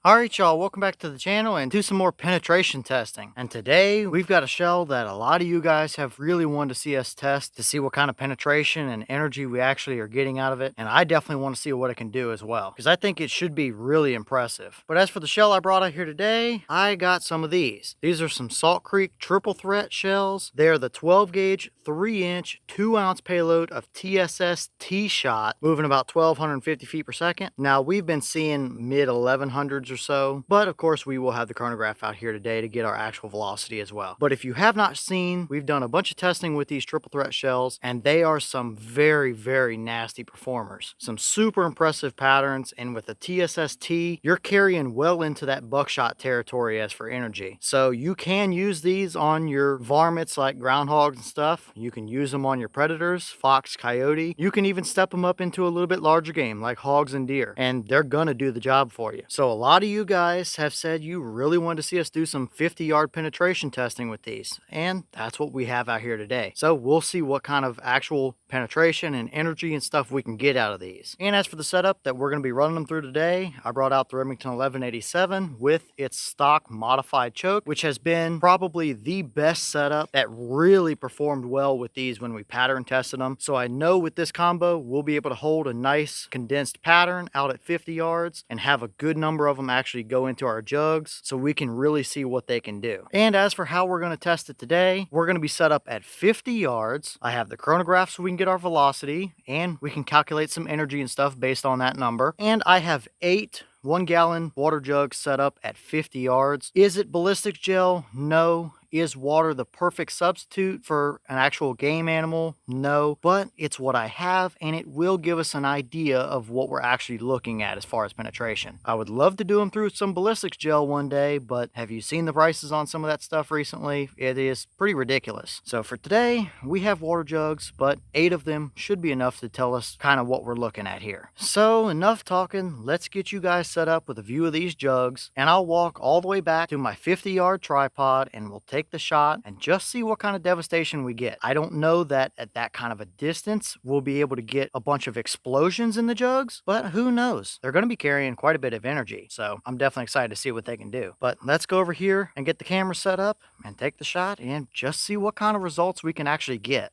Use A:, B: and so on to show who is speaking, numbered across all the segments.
A: Alright y'all, welcome back to the channel and do some more penetration testing. And today we've got a shell that a lot of you guys have really wanted to see us test to see what kind of penetration and energy we actually are getting out of it. And I definitely want to see what it can do as well, because I think it should be really impressive. But as for the shell I brought out here today, I got some of these. These are some Salt Creek triple threat shells. They're the 12 gauge, 3 inch, 2 ounce payload of TSS T-shot, moving about 1250 feet per second. Now we've been seeing mid 1100s or so, but of course we will have the chronograph out here today to get our actual velocity as well. But if you have not seen, we've done a bunch of testing with these triple threat shells, and they are some very nasty performers. Some super impressive patterns, and with the TSS T, you're carrying well into that buckshot territory as for energy. So you can use these on your varmints like groundhogs and stuff. You can use them on your predators, fox, coyote. You can even step them up into a little bit larger game like hogs and deer, and they're gonna do the job for you. So a lot of you guys have said you really want to see us do some 50-yard penetration testing with these, and that's what we have out here today. So we'll see what kind of actual penetration and energy and stuff we can get out of these. And as for the setup that we're going to be running them through today, I brought out the Remington 1187 with its stock modified choke, which has been probably the best setup that really performed well with these when we pattern tested them. So I know with this combo we'll be able to hold a nice condensed pattern out at 50 yards and have a good number of them actually go into our jugs so we can really see what they can do. And as for how we're going to test it today, we're going to be set up at 50 yards. I have the chronograph so we can get our velocity, and we can calculate some energy and stuff based on that number. And I have 8 1-gallon water jugs set up at 50 yards. Is it ballistic gel? No. Is water the perfect substitute for an actual game animal? No, but it's what I have, and it will give us an idea of what we're actually looking at as far as penetration. I would love to do them through some ballistics gel one day, but have you seen the prices on some of that stuff recently? It is pretty ridiculous. So for today, we have water jugs, but 8 of them should be enough to tell us kind of what we're looking at here. So enough talking, let's get you guys set up with a view of these jugs, and I'll walk all the way back to my 50-yard tripod, and we'll take the shot and just see what kind of devastation we get. I don't know that at that kind of a distance we'll be able to get a bunch of explosions in the jugs, but who knows? They're going to be carrying quite a bit of energy, so I'm definitely excited to see what they can do. But let's go over here and get the camera set up and take the shot and just see what kind of results we can actually get.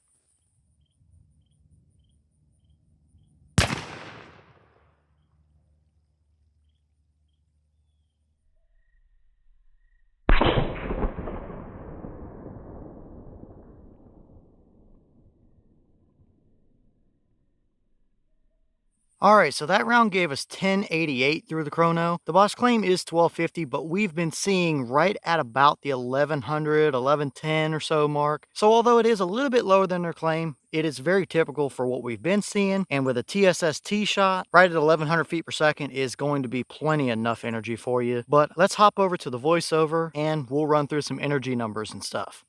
A: Alright, so that round gave us 1088 through the chrono. The boss claim is 1250, but we've been seeing right at about the 1100, 1110 or so mark. So although it is a little bit lower than their claim, it is very typical for what we've been seeing. And with a TSS T shot, right at 1100 feet per second is going to be plenty enough energy for you. But let's hop over to the voiceover and we'll run through some energy numbers and stuff.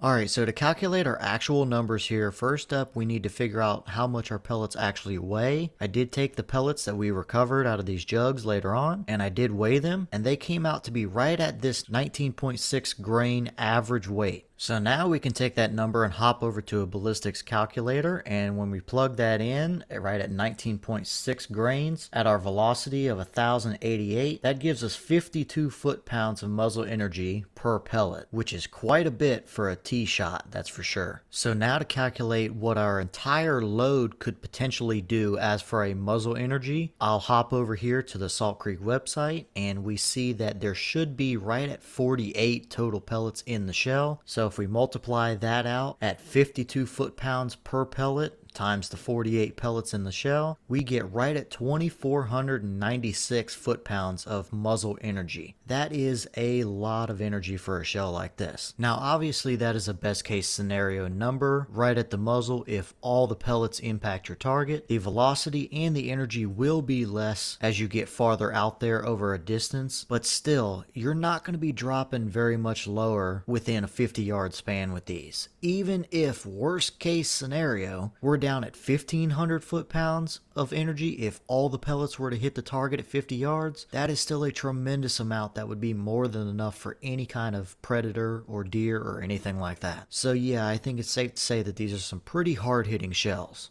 A: Alright, so to calculate our actual numbers here, first up we need to figure out how much our pellets actually weigh. I did take the pellets that we recovered out of these jugs later on, and I did weigh them, and they came out to be right at this 19.6 grain average weight. So now we can take that number and hop over to a ballistics calculator, and when we plug that in right at 19.6 grains at our velocity of 1088, that gives us 52 foot-pounds of muzzle energy per pellet, which is quite a bit for a T-shot, that's for sure. So now to calculate what our entire load could potentially do as for a muzzle energy, I'll hop over here to the Salt Creek website, and we see that there should be right at 48 total pellets in the shell. So if we multiply that out at 52 foot-pounds per pellet times the 48 pellets in the shell, we get right at 2,496 foot-pounds of muzzle energy. That is a lot of energy for a shell like this. Now obviously that is a best case scenario number right at the muzzle. If all the pellets impact your target, the velocity and the energy will be less as you get farther out there over a distance, but still you're not going to be dropping very much lower within a 50-yard span with these. Even if worst case scenario we're down at 1,500 foot-pounds of energy, if all the pellets were to hit the target at 50 yards, that is still a tremendous amount. That would be more than enough for any kind of predator or deer or anything like that. So yeah, I think it's safe to say that these are some pretty hard-hitting shells.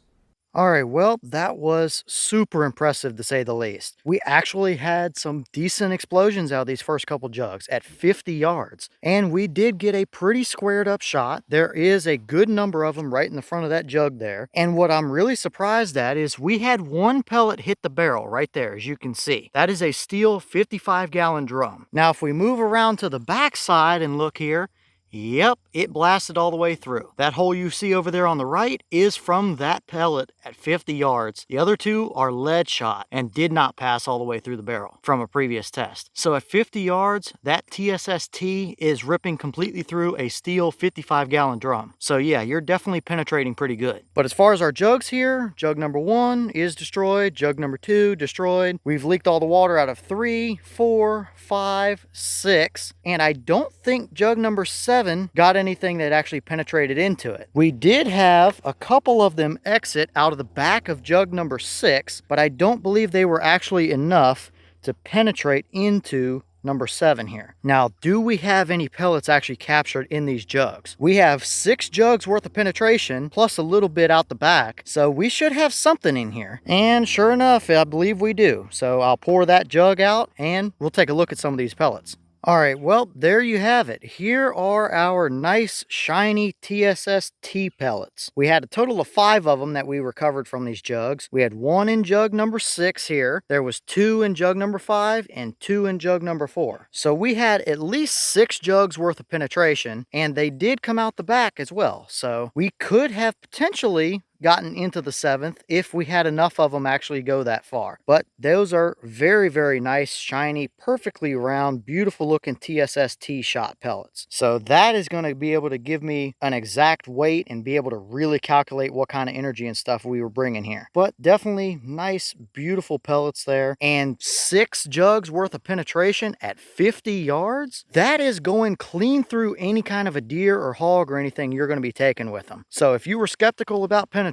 A: All right, well, that was super impressive to say the least. We actually had some decent explosions out of these first couple jugs at 50 yards, and we did get a pretty squared up shot. There is a good number of them right in the front of that jug there. And what I'm really surprised at is we had one pellet hit the barrel right there, as you can see. That is a steel 55-gallon drum. Now, if we move around to the back side and look here, yep, it blasted all the way through. That hole you see over there on the right is from that pellet at 50 yards. The other two are lead shot and did not pass all the way through the barrel from a previous test. So at 50 yards, that TSS T is ripping completely through a steel 55-gallon drum. So yeah, you're definitely penetrating pretty good. But as far as our jugs here, jug number 1 is destroyed, jug number 2 destroyed. We've leaked all the water out of 3, 4, 5, 6, and I don't think jug number 7 got anything that actually penetrated into it. We did have a couple of them exit out of the back of jug number 6, but I don't believe they were actually enough to penetrate into number 7 here. Now, do we have any pellets actually captured in these jugs? We have 6 jugs worth of penetration plus a little bit out the back, so we should have something in here. And sure enough, I believe we do. So I'll pour that jug out and we'll take a look at some of these pellets. All right, well, there you have it. Here are our nice, shiny TSS T pellets. We had a total of 5 of them that we recovered from these jugs. We had 1 in jug number 6 here. There was 2 in jug number 5 and 2 in jug number 4. So we had at least 6 jugs worth of penetration, and they did come out the back as well. So we could have potentially gotten into the 7th if we had enough of them actually go that far. But those are very, very nice, shiny, perfectly round, beautiful looking TSS T shot pellets. So that is going to be able to give me an exact weight and be able to really calculate what kind of energy and stuff we were bringing here. But definitely nice, beautiful pellets there. And 6 jugs worth of penetration at 50 yards? That is going clean through any kind of a deer or hog or anything you're going to be taking with them. So if you were skeptical about penetration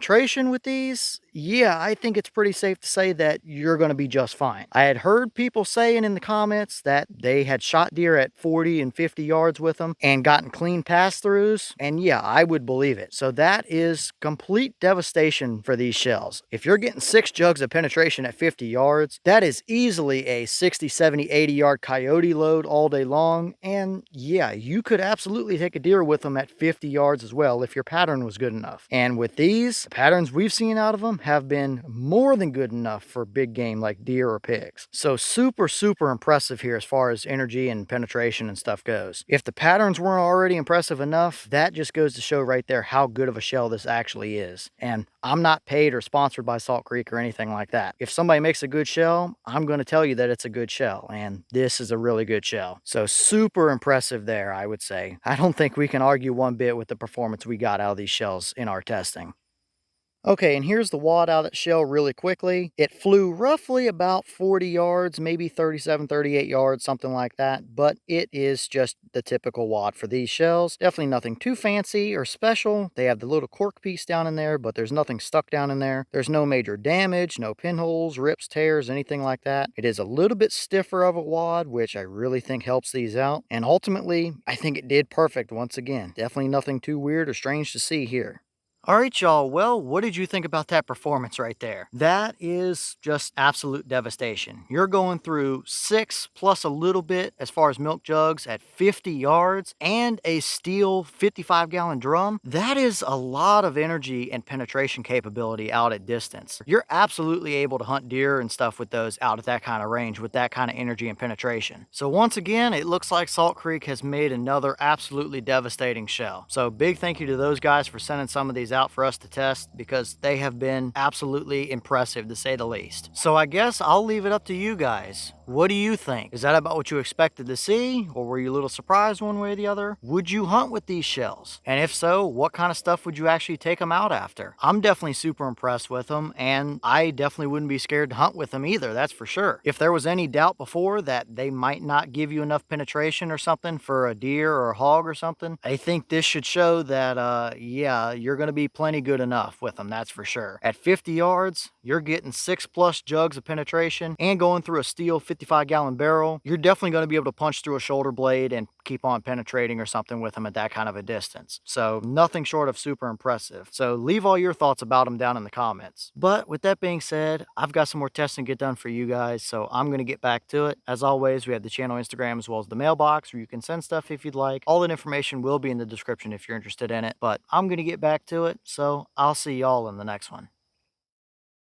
A: with these, yeah, I think it's pretty safe to say that you're going to be just fine. I had heard people saying in the comments that they had shot deer at 40 and 50 yards with them and gotten clean pass-throughs, and yeah, I would believe it. So that is complete devastation for these shells. If you're getting 6 jugs of penetration at 50 yards, that is easily a 60, 70, 80 yard coyote load all day long, and yeah, you could absolutely take a deer with them at 50 yards as well if your pattern was good enough. And with these, the patterns we've seen out of them have been more than good enough for big game like deer or pigs. So super, super impressive here as far as energy and penetration and stuff goes. If the patterns weren't already impressive enough, that just goes to show right there how good of a shell this actually is. And I'm not paid or sponsored by Salt Creek or anything like that. If somebody makes a good shell, I'm going to tell you that it's a good shell, and this is a really good shell. So super impressive there, I would say. I don't think we can argue one bit with the performance we got out of these shells in our testing. Okay, and here's the wad out of that shell really quickly. It flew roughly about 40 yards, maybe 37, 38 yards, something like that, but it is just the typical wad for these shells. Definitely nothing too fancy or special. They have the little cork piece down in there, but there's nothing stuck down in there. There's no major damage, no pinholes, rips, tears, anything like that. It is a little bit stiffer of a wad, which I really think helps these out. And ultimately, I think it did perfect once again. Definitely nothing too weird or strange to see here. All right, y'all. Well, what did you think about that performance right there? That is just absolute devastation. You're going through 6 plus a little bit as far as milk jugs at 50 yards and a steel 55-gallon drum. That is a lot of energy and penetration capability out at distance. You're absolutely able to hunt deer and stuff with those out at that kind of range with that kind of energy and penetration. So once again, it looks like Salt Creek has made another absolutely devastating shell. So big thank you to those guys for sending some of these out for us to test, because they have been absolutely impressive to say the least. So I guess I'll leave it up to you guys. What do you think? Is that about what you expected to see, or were you a little surprised one way or the other? Would you hunt with these shells? And if so, what kind of stuff would you actually take them out after? I'm definitely super impressed with them, and I definitely wouldn't be scared to hunt with them either, that's for sure. If there was any doubt before that they might not give you enough penetration or something for a deer or a hog or something, I think this should show that yeah, you're going to be plenty good enough with them, that's for sure. At 50 yards, you're getting 6+ jugs of penetration and going through a steel 55-gallon barrel, you're definitely going to be able to punch through a shoulder blade and keep on penetrating or something with them at that kind of a distance. So nothing short of super impressive. So leave all your thoughts about them down in the comments. But with that being said, I've got some more testing to get done for you guys, so I'm going to get back to it. As always, we have the channel Instagram as well as the mailbox where you can send stuff if you'd like. All that information will be in the description if you're interested in it, but I'm going to get back to it, so I'll see y'all in the next one.